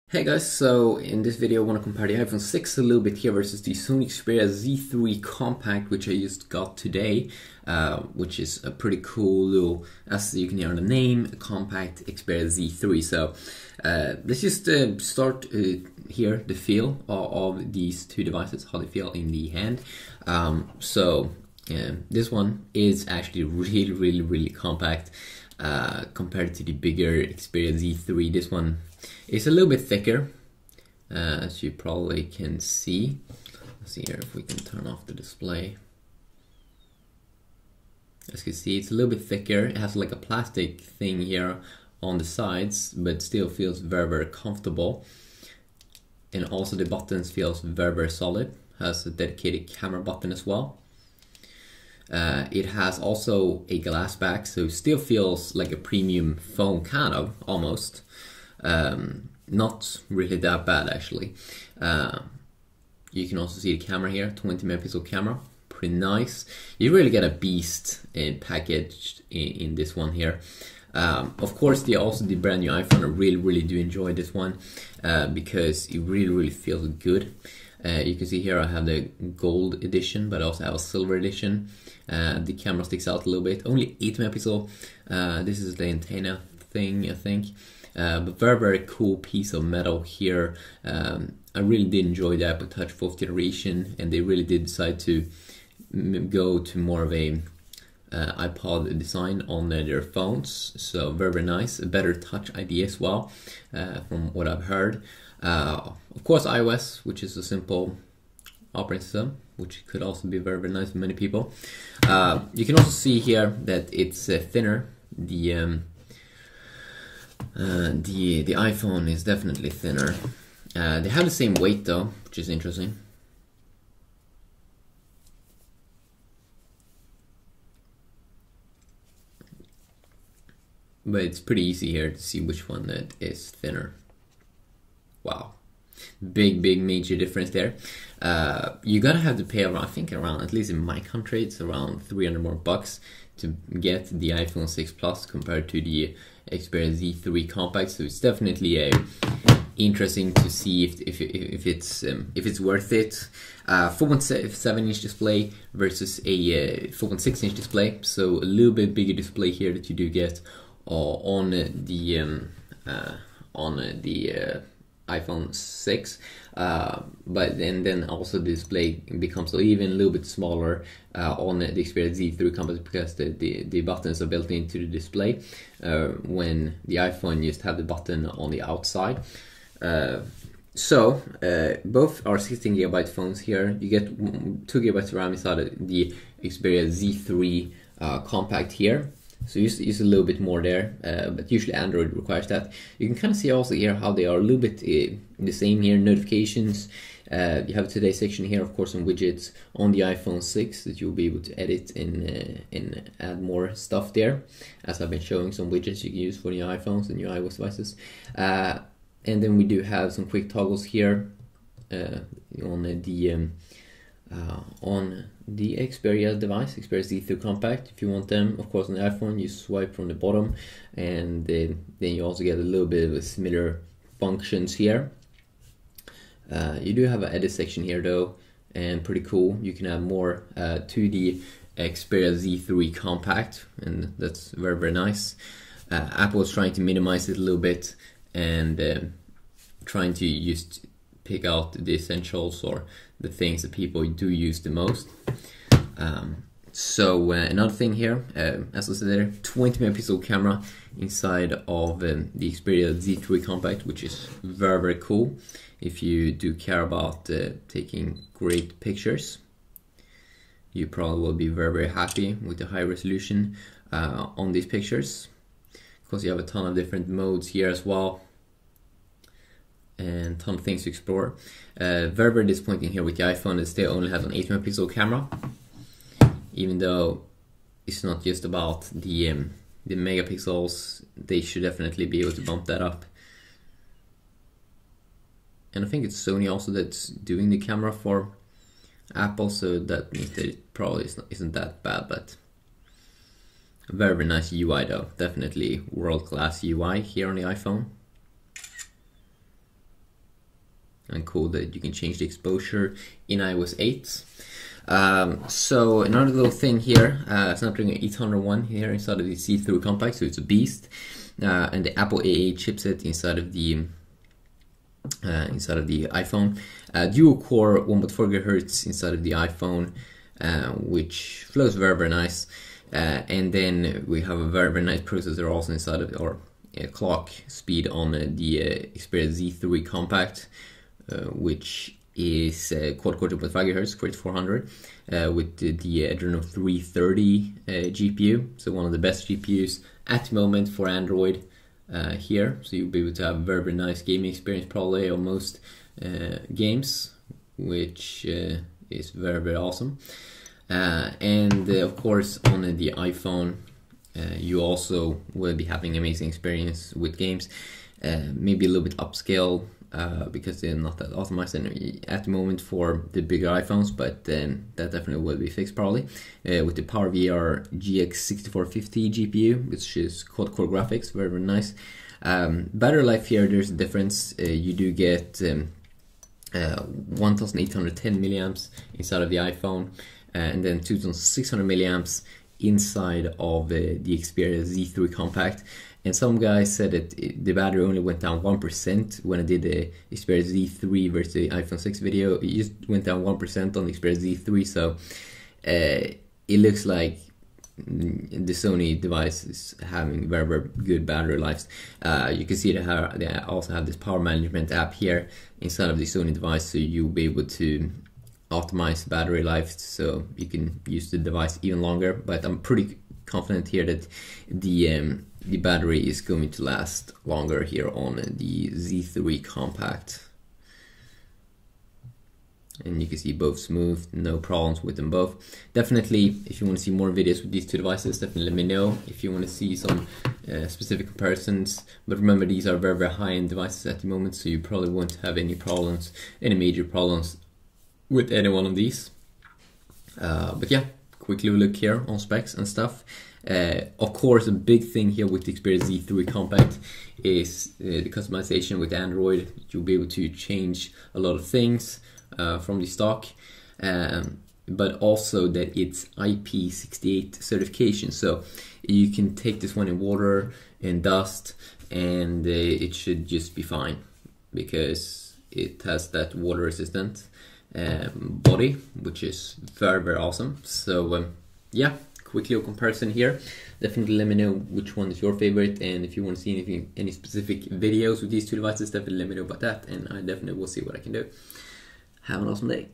Hey guys, so in this video I want to compare the iPhone 6 a little bit here versus the Sony Xperia Z3 Compact, which I just got today, which is a pretty cool little, as you can hear on the name, compact Xperia Z3. So let's just start here, the feel of these two devices, how they feel in the hand. This one is actually really compact compared to the bigger Xperia Z3. This one is a little bit thicker, as you probably can see. Let's see here if we can turn off the display. As you can see, it's a little bit thicker. It has like a plastic thing here on the sides, but still feels very comfortable. And also the buttons feels very solid. Has a dedicated camera button as well. It has also a glass back, so it still feels like a premium phone, kind of, almost. Not really that bad actually. You can also see the camera here, 20 megapixel camera, pretty nice. You really get a beast packaged in this one here. Of course, the brand new iPhone, I really do enjoy this one because it really feels good. You can see here I have the gold edition, but I also have a silver edition. The camera sticks out a little bit, only 8 megapixel. This is the antenna thing, I think. But very cool piece of metal here. I really did enjoy the Apple Touch 4th generation, and they really did decide to go to more of a iPod design on their phones. So very nice, a better Touch ID as well, from what I've heard. Of course iOS, which is a simple operating system, which could also be very nice for many people. You can also see here that it's thinner. The iPhone is definitely thinner. They have the same weight though, which is interesting. But it's pretty easy here to see which one that is thinner. Wow, big major difference there. You gotta have to pay around, I think around, at least in my country, it's around 300 more bucks to get the iPhone 6 Plus compared to the Xperia Z3 Compact. So it's definitely interesting to see if it's worth it. 4.7-inch display versus a 4.6-inch display, so a little bit bigger display here that you do get on the iPhone 6, but then also the display becomes even a little bit smaller on the Xperia Z3 Compact because the buttons are built into the display, when the iPhone just have the button on the outside. Both are 16GB phones here. You get 2GB RAM inside the Xperia Z3 Compact here. So use a little bit more there, but usually Android requires that. You can kind of see also here how they are a little bit the same here. Notifications, you have today's section here, of course, on widgets on the iPhone 6 that you'll be able to edit and add more stuff there, as I've been showing some widgets you can use for your iPhones and your iOS devices. And then we do have some quick toggles here on the Xperia device, Xperia Z3 Compact. If you want them, of course, on the iPhone, you swipe from the bottom, and then you also get a little bit of a similar functions here. You do have an edit section here though, and pretty cool. You can add more to the Xperia Z3 Compact, and that's very nice. Apple is trying to minimize it a little bit and trying to just pick out the essentials or the things that people do use the most. Another thing here, as I said there, 20 megapixel camera inside of the Xperia Z3 Compact, which is very cool if you do care about taking great pictures. You probably will be very happy with the high resolution on these pictures. Of course, you have a ton of different modes here as well, and ton of things to explore. Very disappointing here with the iPhone is they only have an 8 megapixel camera, even though it's not just about the megapixels. They should definitely be able to bump that up. And I think it's Sony also that's doing the camera for Apple, so that means that it probably isn't that bad, but very nice UI though. Definitely world-class UI here on the iPhone. and cool that you can change the exposure in iOS 8. So another little thing here, Snapdragon 801 here inside of the Z3 compact, so it's a beast, and the Apple A8 chipset inside of the iPhone, dual core 1.4 GHz inside of the iPhone, which flows very nice, and then we have a very nice processor also inside of, or clock speed on the Xperia Z3 compact, which is quad-core 2.5 GHz, 4400, with the Adreno 330 GPU, so one of the best GPUs at the moment for Android here. So you'll be able to have very nice gaming experience probably on most games, which is very awesome. And of course on the iPhone, you also will be having amazing experience with games, maybe a little bit upscale, because they're not that optimized at the moment for the bigger iPhones, but that definitely will be fixed probably, with the PowerVR GX 6450 GPU, which is quad-core graphics, very nice. Battery life here, there's a difference. You do get 1810 milliamps inside of the iPhone, and then 2600 milliamps inside of the Xperia Z3 compact. And some guys said that the battery only went down 1% when I did the Xperia Z3 versus the iPhone 6 video. It just went down 1% on the Xperia Z3, so it looks like the Sony device is having very good battery lives. You can see that they also have this power management app here inside of the Sony device, so you'll be able to optimize battery life so you can use the device even longer. But I'm pretty confident here that the battery is going to last longer here on the Z3 compact. And you can see both smooth, no problems with them both. Definitely, if you want to see more videos with these two devices, definitely let me know if you want to see some specific comparisons. But remember, these are very high-end devices at the moment, so you probably won't have any problems, any major problems with any one of these. But yeah, quick little look here on specs and stuff. Of course, a big thing here with the Xperia Z3 compact is the customization with Android. You'll be able to change a lot of things from the stock, but also that it's IP68 certification, so you can take this one in water and dust and it should just be fine, because it has that water resistant body, which is very awesome. So yeah, quick little comparison here. Definitely let me know which one is your favorite, and if you want to see any specific videos with these two devices, definitely let me know about that, and I definitely will see what I can do. Have an awesome day.